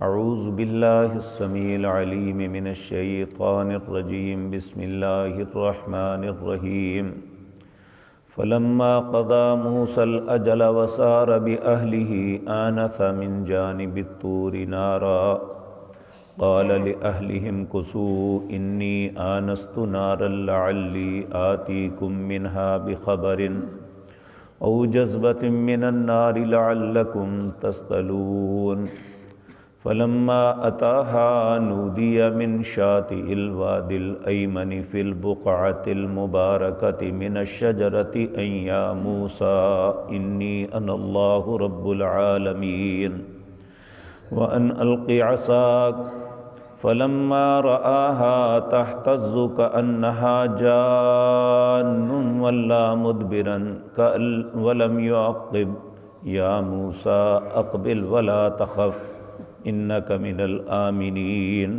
اعوذ باللہ السمیع العلیم من الشیطان الرجیم بسم اللہ الرحمن الرحیم فلما قضى موسى الأجل وسار بأهله آنس من جانب الطور نارا قال لأهلهم كثوا إني آنست نارا لعلي آتيكم منها بخبر أو جذبة من النار لعلكم تصطلون فلما أتاها نودي من شاطئ الوادي الأيمن في البقعة المباركة من الشجرة أن يا موسى إني أنا الله رب العالمين وأن ألق عصاك فلما رآها تهتز كأنها جان ولا مدبرا ولم يعقب يا موسى أقبل ولا تخف إنك من الآمنين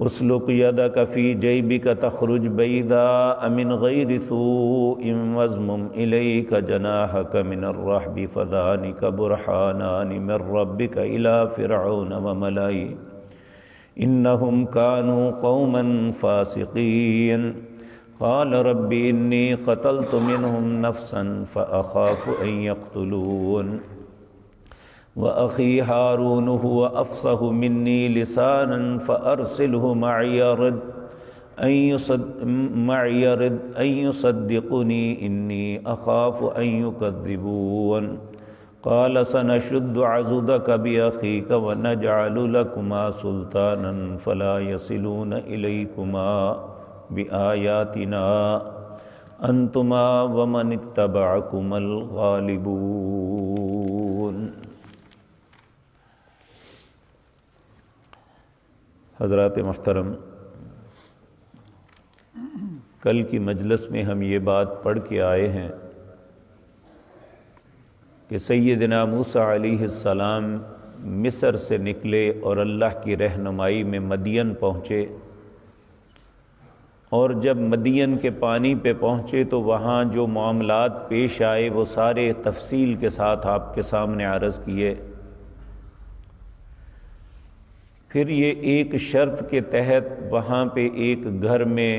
اسلك يدك في جيبك تخرج بيضاء من غير سوء واضمم إليك جناحك من الرهب فذلك برهانان من ربك إلى فرعون وملئه إنهم كانوا قوما فاسقين قال رب إني قتلت منهم نفسا فأخاف أن يقتلون وأخي هارون هو أفصح مني لسانا فأرسله معي رد أن يصدقني إني أخاف أن يكذبون قال سنشد عضدك بأخيك ونجعل لكما سلطانا فلا يصلون إليكما بآياتنا أنتما ومن اتبعكما الغالبون۔ حضرات محترم، کل کی مجلس میں ہم یہ بات پڑھ کے آئے ہیں کہ سیدنا موسیٰ علیہ السلام مصر سے نکلے اور اللہ کی رہنمائی میں مدین پہنچے، اور جب مدین کے پانی پہ پہنچے تو وہاں جو معاملات پیش آئے وہ سارے تفصیل کے ساتھ آپ کے سامنے عرض کیے۔ پھر یہ ایک شرط کے تحت وہاں پہ ایک گھر میں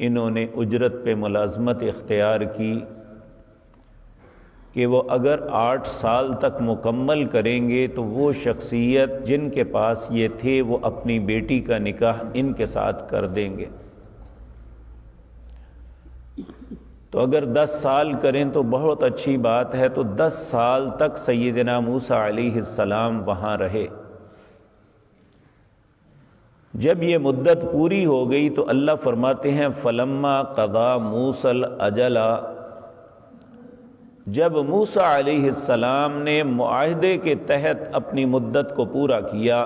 انہوں نے اجرت پہ ملازمت اختیار کی کہ وہ اگر 8 سال تک مکمل کریں گے تو وہ شخصیت جن کے پاس یہ تھے وہ اپنی بیٹی کا نکاح ان کے ساتھ کر دیں گے۔ تو اگر 10 سال کریں تو بہت اچھی بات ہے، تو 10 سال تک سیدنا موسیٰ علیہ السلام وہاں رہے۔ جب یہ مدت پوری ہو گئی تو اللہ فرماتے ہیں فلما قضا موسیٰ الاجل، جب موسیٰ علیہ السلام نے معاہدے کے تحت اپنی مدت کو پورا کیا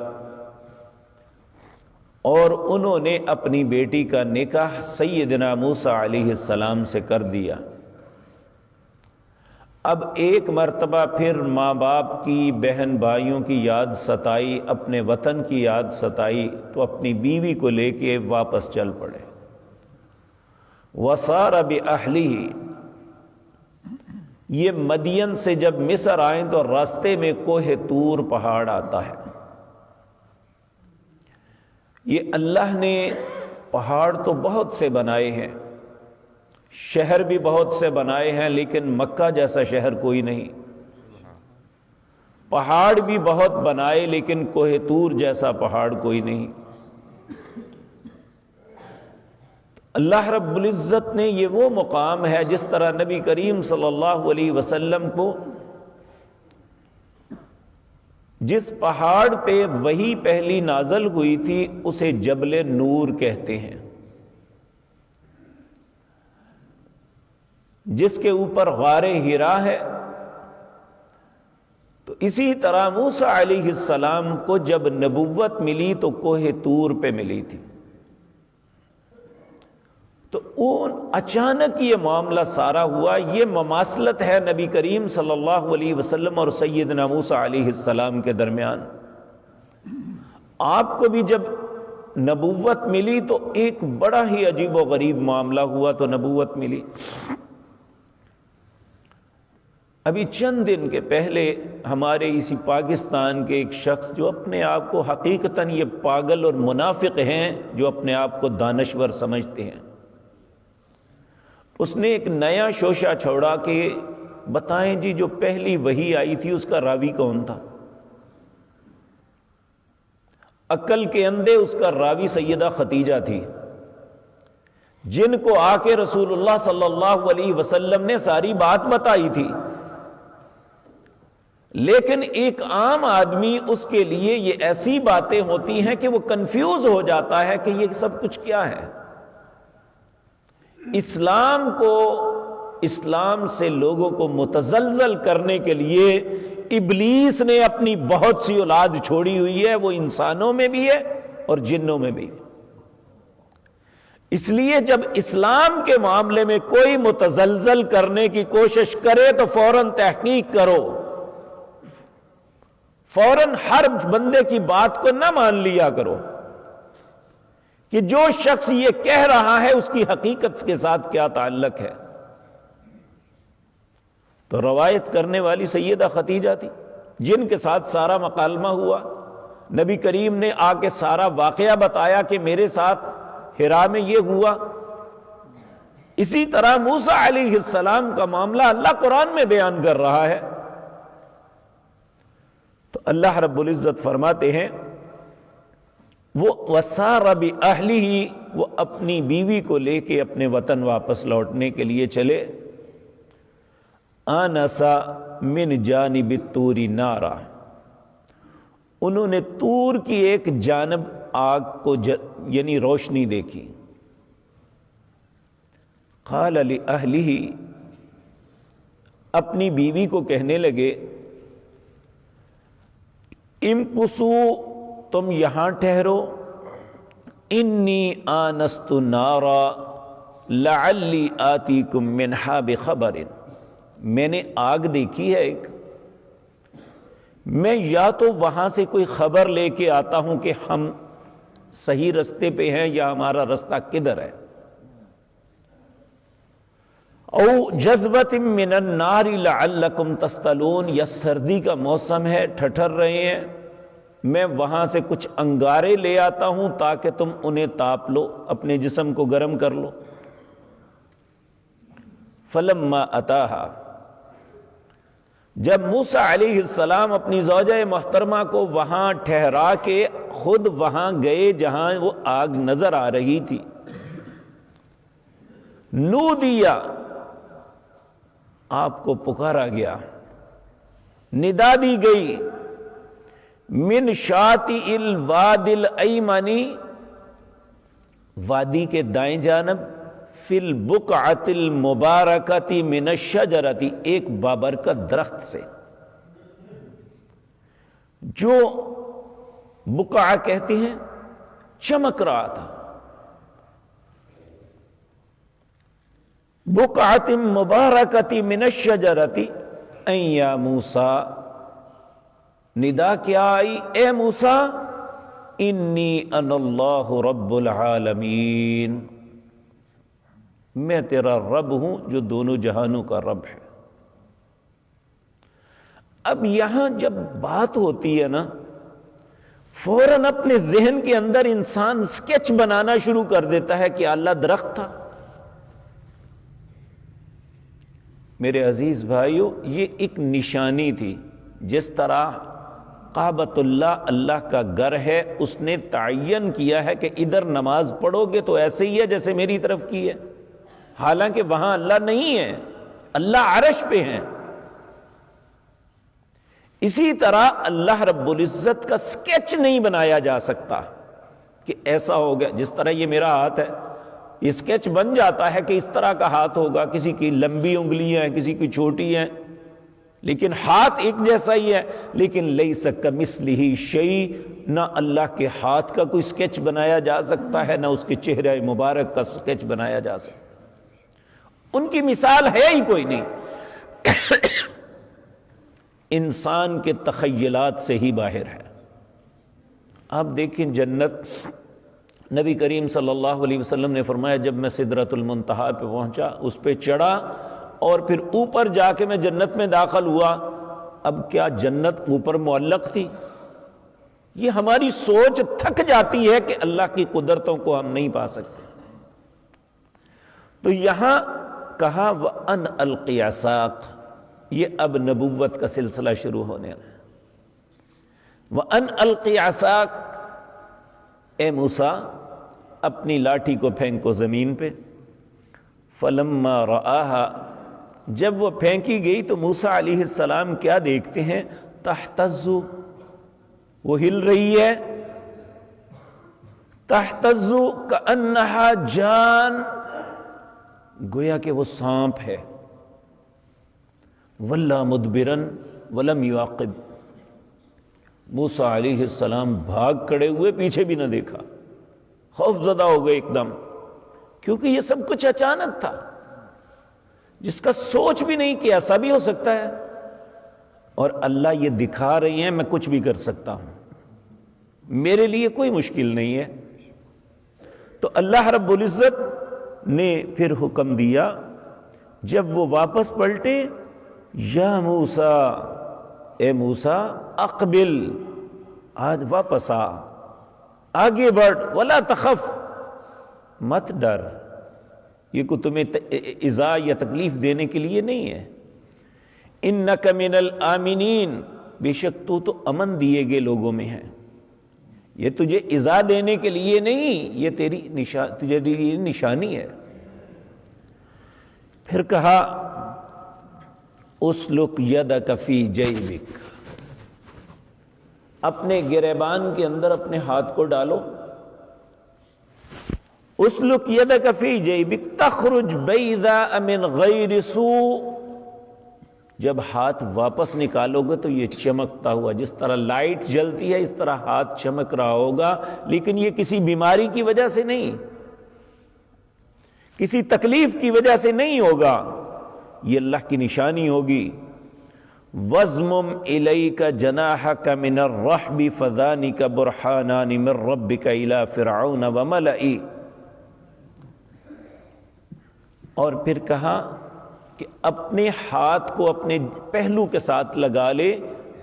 اور انہوں نے اپنی بیٹی کا نکاح سیدنا موسیٰ علیہ السلام سے کر دیا، اب ایک مرتبہ پھر ماں باپ کی، بہن بھائیوں کی یاد ستائی، اپنے وطن کی یاد ستائی، تو اپنی بیوی کو لے کے واپس چل پڑے۔ وَسَارَ بِأَهْلِهِ، یہ مدین سے جب مصر آئیں تو راستے میں کوہ طور پہاڑ آتا ہے۔ یہ اللہ نے پہاڑ تو بہت سے بنائے ہیں، شہر بھی بہت سے بنائے ہیں، لیکن مکہ جیسا شہر کوئی نہیں۔ پہاڑ بھی بہت بنائے لیکن کوہ طور جیسا پہاڑ کوئی نہیں۔ اللہ رب العزت نے یہ وہ مقام ہے، جس طرح نبی کریم صلی اللہ علیہ وسلم کو جس پہاڑ پہ وحی پہلی نازل ہوئی تھی اسے جبل نور کہتے ہیں، جس کے اوپر غار حرا ہے۔ تو اسی طرح موسیٰ علیہ السلام کو جب نبوت ملی تو کوہ طور پہ ملی تھی، تو اچانک یہ معاملہ سارا ہوا۔ یہ مماثلت ہے نبی کریم صلی اللہ علیہ وسلم اور سیدنا موسیٰ علیہ السلام کے درمیان۔ آپ کو بھی جب نبوت ملی تو ایک بڑا ہی عجیب و غریب معاملہ ہوا، تو نبوت ملی۔ ابھی چند دن کے پہلے ہمارے اسی پاکستان کے ایک شخص جو اپنے آپ کو حقیقتاً یہ پاگل اور منافق ہیں، جو اپنے آپ کو دانشور سمجھتے ہیں، اس نے ایک نیا شوشہ چھوڑا کہ بتائیں جی جو پہلی وحی آئی تھی اس کا راوی کون تھا؟ عقل کے اندھے اس کا راوی سیدہ خدیجہ تھی، جن کو آ کے رسول اللہ صلی اللہ علیہ وسلم نے ساری بات بتائی تھی، لیکن ایک عام آدمی اس کے لیے یہ ایسی باتیں ہوتی ہیں کہ وہ کنفیوز ہو جاتا ہے کہ یہ سب کچھ کیا ہے۔ اسلام سے لوگوں کو متزلزل کرنے کے لیے ابلیس نے اپنی بہت سی اولاد چھوڑی ہوئی ہے، وہ انسانوں میں بھی ہے اور جنوں میں بھی۔ اس لیے جب اسلام کے معاملے میں کوئی متزلزل کرنے کی کوشش کرے تو فوراً تحقیق کرو، فوراً ہر بندے کی بات کو نہ مان لیا کرو کہ جو شخص یہ کہہ رہا ہے اس کی حقیقت کے ساتھ کیا تعلق ہے۔ تو روایت کرنے والی سیدہ خدیجہ تھی، جن کے ساتھ سارا مکالمہ ہوا۔ نبی کریم نے آ کے سارا واقعہ بتایا کہ میرے ساتھ حرا میں یہ ہوا۔ اسی طرح موسیٰ علیہ السلام کا معاملہ اللہ قرآن میں بیان کر رہا ہے۔ تو اللہ رب العزت فرماتے ہیں وہ وَسَارَ بِأَهْلِهِ، وہ اپنی بیوی کو لے کے اپنے وطن واپس لوٹنے کے لیے چلے۔ آنَسَ مِنْ جَانِبِ الطُّورِ نَارًا، انہوں نے طور کی ایک جانب آگ کو یعنی روشنی دیکھی۔ قَالَ لِأَهْلِهِ، اپنی بیوی کو کہنے لگے امکثوا، تم یہاں ٹھہرو، انی آنست نارا لعلی آتیکم منہا بخبر، میں نے آگ دیکھی ہے ایک، میں یا تو وہاں سے کوئی خبر لے کے آتا ہوں کہ ہم صحیح رستے پہ ہیں یا ہمارا رستہ کدھر ہے، او جذبۃ من النار لعلکم تصطلون، یا سردی کا موسم ہے ٹھٹھر رہے ہیں، میں وہاں سے کچھ انگارے لے آتا ہوں تاکہ تم انہیں تاپ لو، اپنے جسم کو گرم کر لو۔ فلما اتاہا، جب موسیٰ علیہ السلام اپنی زوجہ محترمہ کو وہاں ٹھہرا کے خود وہاں گئے جہاں وہ آگ نظر آ رہی تھی، نودیا، آپ کو پکارا گیا، ندا دی گئی، من شاطئ الوادی الایمنی، وادی کے دائیں جانب، فی البقعۃ المبارکۃ من الشجرۃ، ایک بابرکت درخت سے، جو بقعہ کہتے ہیں چمک رہا تھا، بقعۃ مبارکۃ من الشجرۃ ان یا موسیٰ، ندا کیا آئی، اے موسیٰ انی انا اللہ رب العالمین، میں تیرا رب ہوں جو دونوں جہانوں کا رب ہے۔ اب یہاں جب بات ہوتی ہے نا، فوراً اپنے ذہن کے اندر انسان سکیچ بنانا شروع کر دیتا ہے کہ اللہ درخت تھا۔ میرے عزیز بھائیو، یہ ایک نشانی تھی، جس طرح کعبۃ اللہ اللہ کا گھر ہے، اس نے تعین کیا ہے کہ ادھر نماز پڑھو گے تو ایسے ہی ہے جیسے میری طرف کی ہے، حالانکہ وہاں اللہ نہیں ہے، اللہ عرش پہ ہیں۔ اسی طرح اللہ رب العزت کا سکیچ نہیں بنایا جا سکتا کہ ایسا ہو گیا، جس طرح یہ میرا ہاتھ ہے، یہ سکیچ بن جاتا ہے کہ اس طرح کا ہاتھ ہوگا، کسی کی لمبی انگلیاں ہیں، کسی کی چھوٹی ہیں، لیکن ہاتھ ایک جیسا ہی ہے۔ لیکن لیس کمثلہ شیء، نہ اللہ کے ہاتھ کا کوئی سکیچ بنایا جا سکتا ہے، نہ اس کے چہرے مبارک کا سکیچ بنایا جا سکتا، ان کی مثال ہے ہی کوئی نہیں، انسان کے تخیلات سے ہی باہر ہے۔ آپ دیکھیں جنت، نبی کریم صلی اللہ علیہ وسلم نے فرمایا جب میں سدرۃ المنتہا پہ پہنچا، اس پہ چڑھا اور پھر اوپر جا کے میں جنت میں داخل ہوا۔ اب کیا جنت اوپر معلق تھی؟ یہ ہماری سوچ تھک جاتی ہے کہ اللہ کی قدرتوں کو ہم نہیں پا سکتے۔ تو یہاں کہا وَأَنْ أَلْقِيَ عَصَاكَ، یہ اب نبوت کا سلسلہ شروع ہونے لگا۔ وَأَنْ أَلْقِيَ عَصَاكَ، اے موسیٰ اپنی لاٹھی کو پھینکو زمین پہ۔ فَلَمَّا رَآهَا، جب وہ پھینکی گئی تو موسیٰ علیہ السلام کیا دیکھتے ہیں؟ تَحْتَزُّ، وہ ہل رہی ہے۔ تَحْتَزُّ كَأَنَّهَا جان، گویا کہ وہ سانپ ہے۔ وَلَّا مُدْبِرًا وَلَمْ يُعَقِّبْ، موسیٰ علیہ السلام بھاگ کھڑے ہوئے، پیچھے بھی نہ دیکھا، خوف زدہ ہو گئے ایک دم، کیونکہ یہ سب کچھ اچانک تھا، جس کا سوچ بھی نہیں کہ ایسا بھی ہو سکتا ہے، اور اللہ یہ دکھا رہی ہیں میں کچھ بھی کر سکتا ہوں، میرے لیے کوئی مشکل نہیں ہے۔ تو اللہ رب العزت نے پھر حکم دیا، جب وہ واپس پلٹے، یا موسیٰ، اے موسیٰ اقبل، آج واپس آ، آگے بڑھ، ولا تخف، مت ڈر، یہ کو تمہیں ایذا یا تکلیف دینے کے لیے نہیں ہے۔ انک من الآمنین، بے شک تو امن دیے گئے لوگوں میں ہے، یہ تجھے ایذا دینے کے لیے نہیں، یہ تیری تجھے لیے نشانی ہے۔ پھر کہا اسلک یدک فی جیبک، اپنے گریبان کے اندر اپنے ہاتھ کو ڈالو۔ اسلک یدک فی جیبک تخرج بیضاء من غیر سوء، جب ہاتھ واپس نکالو گے تو یہ چمکتا ہوا، جس طرح لائٹ جلتی ہے اس طرح ہاتھ چمک رہا ہوگا، لیکن یہ کسی بیماری کی وجہ سے نہیں، کسی تکلیف کی وجہ سے نہیں ہوگا، یہ اللہ کی نشانی ہوگی۔ وَضْمُمْ إِلَيْكَ جَنَاحَكَ مِنَ الرَّحْبِ فَذَانِكَ بُرْحَانَانِ مِنْ رَبِّكَ إِلَىٰ فِرْعَوْنَ وَمَلَئِهِ، اور پھر کہا کہ اپنے ہاتھ کو اپنے پہلو کے ساتھ لگا لے،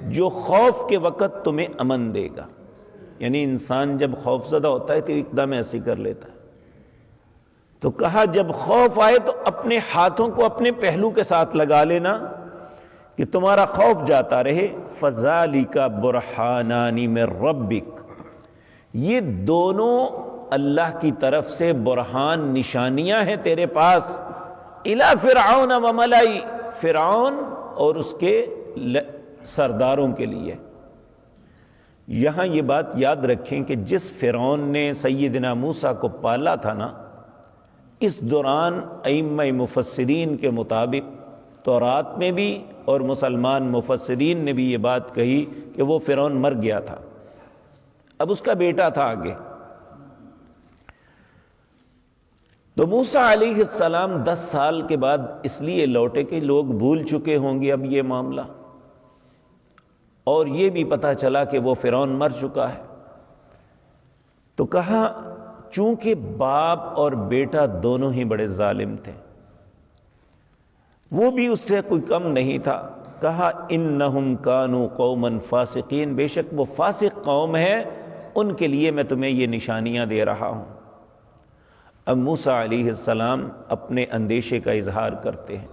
جو خوف کے وقت تمہیں امن دے گا۔ یعنی انسان جب خوف زدہ ہوتا ہے تو ایک دم ایسے کر لیتا ہے، تو کہا جب خوف آئے تو اپنے ہاتھوں کو اپنے پہلو کے ساتھ لگا لینا کہ تمہارا خوف جاتا رہے۔ فَذَلِكَ بُرْحَانَانِ مِن رَبِّكَ، یہ دونوں اللہ کی طرف سے برہان، نشانیاں ہیں تیرے پاس۔ اِلَىٰ فِرْعَوْنَ وَمَلَئِهِ، فرعون اور اس کے سرداروں کے لیے۔ یہاں یہ بات یاد رکھیں کہ جس فرعون نے سیدنا موسیٰ کو پالا تھا نا، اس دوران ائمہ مفسرین کے مطابق تورات میں بھی اور مسلمان مفسرین نے بھی یہ بات کہی کہ وہ فرعون مر گیا تھا، اب اس کا بیٹا تھا آگے۔ تو موسیٰ علیہ السلام 10 سال کے بعد اس لیے لوٹے کہ لوگ بھول چکے ہوں گے اب یہ معاملہ، اور یہ بھی پتہ چلا کہ وہ فرعون مر چکا ہے۔ تو کہا چونکہ باپ اور بیٹا دونوں ہی بڑے ظالم تھے، وہ بھی اس سے کوئی کم نہیں تھا، کہا انہم کانوا قوما فاسقین، بے شک وہ فاسق قوم ہے، ان کے لیے میں تمہیں یہ نشانیاں دے رہا ہوں۔ اب موسیٰ علیہ السلام اپنے اندیشے کا اظہار کرتے ہیں،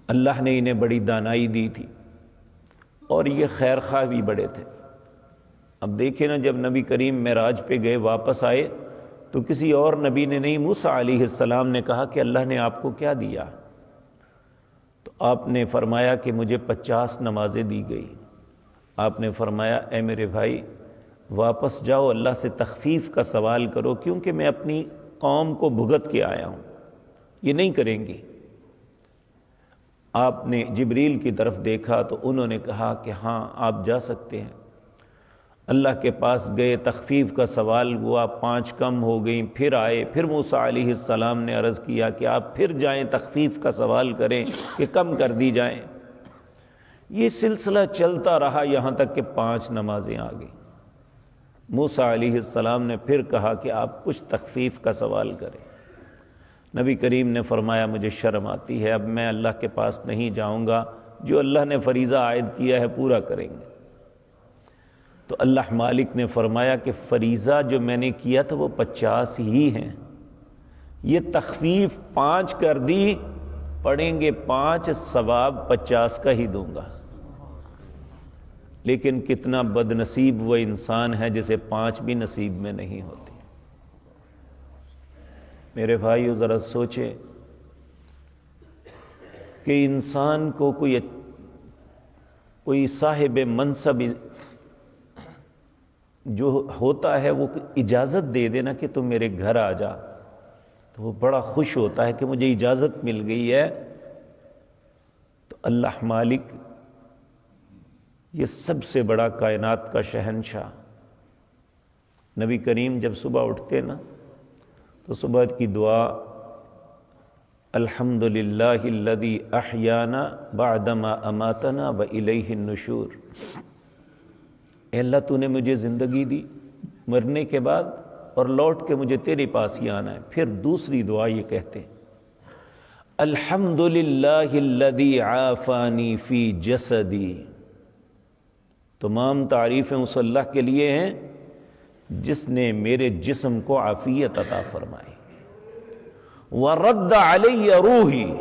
اللہ نے انہیں بڑی دانائی دی تھی اور یہ خیر خواہ بھی بڑے تھے۔ اب دیکھیں نا، جب نبی کریم معراج پہ گئے واپس آئے تو کسی اور نبی نے نہیں، موسیٰ علیہ السلام نے کہا کہ اللہ نے آپ کو کیا دیا؟ تو آپ نے فرمایا کہ مجھے 50 نمازیں دی گئی۔ آپ نے فرمایا اے میرے بھائی واپس جاؤ، اللہ سے تخفیف کا سوال کرو، کیونکہ میں اپنی قوم کو بھگت کے آیا ہوں، یہ نہیں کریں گی۔ آپ نے جبریل کی طرف دیکھا تو انہوں نے کہا کہ ہاں آپ جا سکتے ہیں۔ اللہ کے پاس گئے، تخفیف کا سوال ہوا، 5 کم ہو گئیں، پھر آئے، پھر موسیٰ علیہ السلام نے عرض کیا کہ آپ پھر جائیں تخفیف کا سوال کریں کہ کم کر دی جائیں۔ یہ سلسلہ چلتا رہا یہاں تک کہ 5 نمازیں آ گئیں۔ موسیٰ علیہ السلام نے پھر کہا کہ آپ کچھ تخفیف کا سوال کریں۔ نبی کریم نے فرمایا مجھے شرم آتی ہے، اب میں اللہ کے پاس نہیں جاؤں گا، جو اللہ نے فریضہ عائد کیا ہے پورا کریں گے۔ تو اللہ مالک نے فرمایا کہ فریضہ جو میں نے کیا تھا وہ 50 ہی ہیں، یہ تخفیف 5 کر دی، پڑھیں گے 5، ثواب 50 کا ہی دوں گا۔ لیکن کتنا بد نصیب وہ انسان ہے جسے 5 بھی نصیب میں نہیں ہوتی۔ میرے بھائیو ذرا سوچیں کہ انسان کو کوئی صاحب منصب جو ہوتا ہے وہ اجازت دے دینا کہ تم میرے گھر آ جا، تو وہ بڑا خوش ہوتا ہے کہ مجھے اجازت مل گئی ہے۔ تو اللہ مالک یہ سب سے بڑا کائنات کا شہنشاہ، نبی کریم جب صبح اٹھتے نا تو صبح کی دعا الحمدللہ الذی احیانا بعدما اماتنا والیہ النشور، اے اللہ تو نے مجھے زندگی دی مرنے کے بعد اور لوٹ کے مجھے تیرے پاس ہی آنا ہے۔ پھر دوسری دعا یہ کہتے ہیں الحمدللہ الذی عافانی فی جسدی، تمام تعریفیں اس اللہ کے لیے ہیں جس نے میرے جسم کو عافیت عطا فرمائی، وَرَدَّ عَلَيَّ روحی،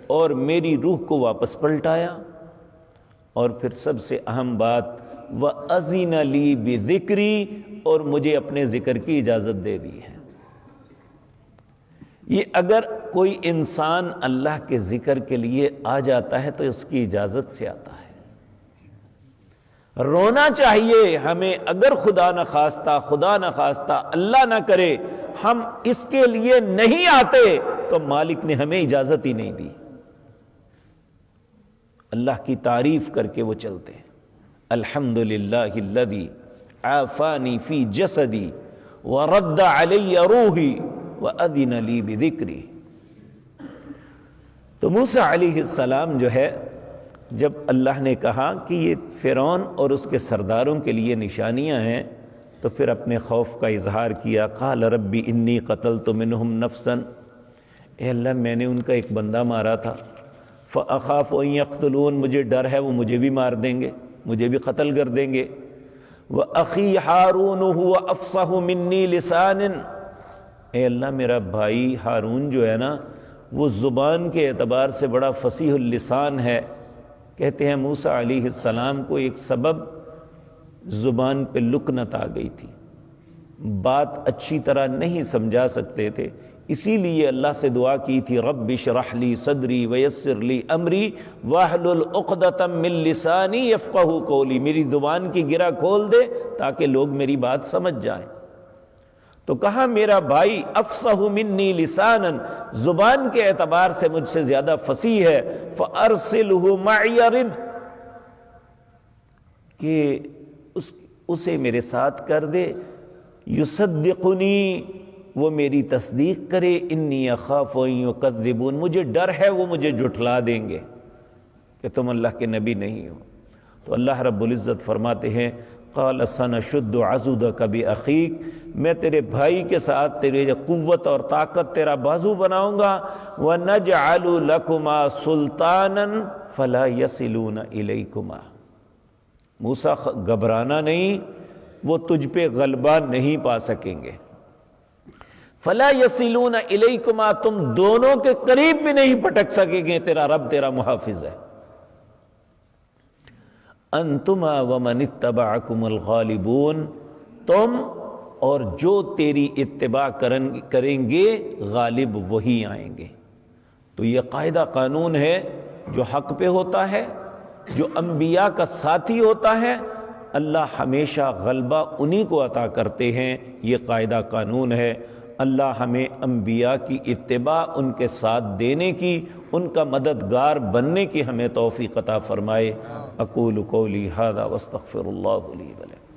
اور میری روح کو واپس پلٹایا، اور پھر سب سے اہم بات وَأَذِنَ لِي بِذِكْرِي، اور مجھے اپنے ذکر کی اجازت دے دی ہے۔ یہ اگر کوئی انسان اللہ کے ذکر کے لیے آ جاتا ہے تو اس کی اجازت سے آتا ہے۔ رونا چاہیے ہمیں، اگر خدا نخواستہ اللہ نہ کرے ہم اس کے لیے نہیں آتے تو مالک نے ہمیں اجازت ہی نہیں دی۔ اللہ کی تعریف کر کے وہ چلتے ہیں الحمدللہ الذی عافانی فی جسدی ورد علی روحی وأذن لی بذکری۔ تو موسیٰ علیہ السلام جو ہے، جب اللہ نے کہا کہ یہ فرعون اور اس کے سرداروں کے لیے نشانیاں ہیں، تو پھر اپنے خوف کا اظہار کیا۔ قال ربی انی قتلت منہم نفسا، اے اللہ میں نے ان کا ایک بندہ مارا تھا، فاخاف ان یقتلون، مجھے ڈر ہے وہ مجھے بھی مار دیں گے، مجھے بھی قتل کر دیں گے۔ وَأَخِي ہارون هُوَ أَفْصَحُ مِنِّي لِسَانٍ، اے اللہ میرا بھائی ہارون جو ہے نا وہ زبان کے اعتبار سے بڑا فصیح اللسان ہے۔ کہتے ہیں موسیٰ علیہ السلام کو ایک سبب زبان پہ لکنت آ گئی تھی، بات اچھی طرح نہیں سمجھا سکتے تھے، اسی لیے اللہ سے دعا کی تھی رب اشرح لی صدری ویسر لی امری واحلل عقدۃ من لسانی یفقہوا قولی، میری زبان کی گرہ کھول دے تاکہ لوگ میری بات سمجھ جائیں۔ تو کہا میرا بھائی افصح منی لسانا، زبان کے اعتبار سے مجھ سے زیادہ فصیح ہے، فارسلہ معی رد، کہ اسے میرے ساتھ کر دے، یصدقنی، وہ میری تصدیق کرے، انی اخاف ان یکذبون، مجھے ڈر ہے وہ مجھے جھٹلا دیں گے کہ تم اللہ کے نبی نہیں ہو۔ تو اللہ رب العزت فرماتے ہیں قال سنشد عضدک باخیک، میں تیرے بھائی کے ساتھ تیرے قوت اور طاقت تیرا بازو بناؤں گا، ونجعل لکما سلطانا فلا یصلون الیکما، موسیٰ گھبرانا نہیں، وہ تجھ پہ غلبہ نہیں پا سکیں گے، فلا یصلون الیکما، تم دونوں کے قریب بھی نہیں پٹک سکیں گے، تیرا رب تیرا محافظ ہے۔ انتما ومن اتبعکم الغالبون، تم اور جو تیری اتباع کریں گے غالب وہی آئیں گے۔ تو یہ قاعدہ قانون ہے، جو حق پہ ہوتا ہے، جو انبیاء کا ساتھی ہوتا ہے، اللہ ہمیشہ غلبہ انہی کو عطا کرتے ہیں، یہ قاعدہ قانون ہے۔ اللہ ہمیں انبیاء کی اتباع، ان کے ساتھ دینے کی، ان کا مددگار بننے کی ہمیں توفیق عطا فرمائے۔ اقول قولی ھذا واستغفر اللہ لی ولکم۔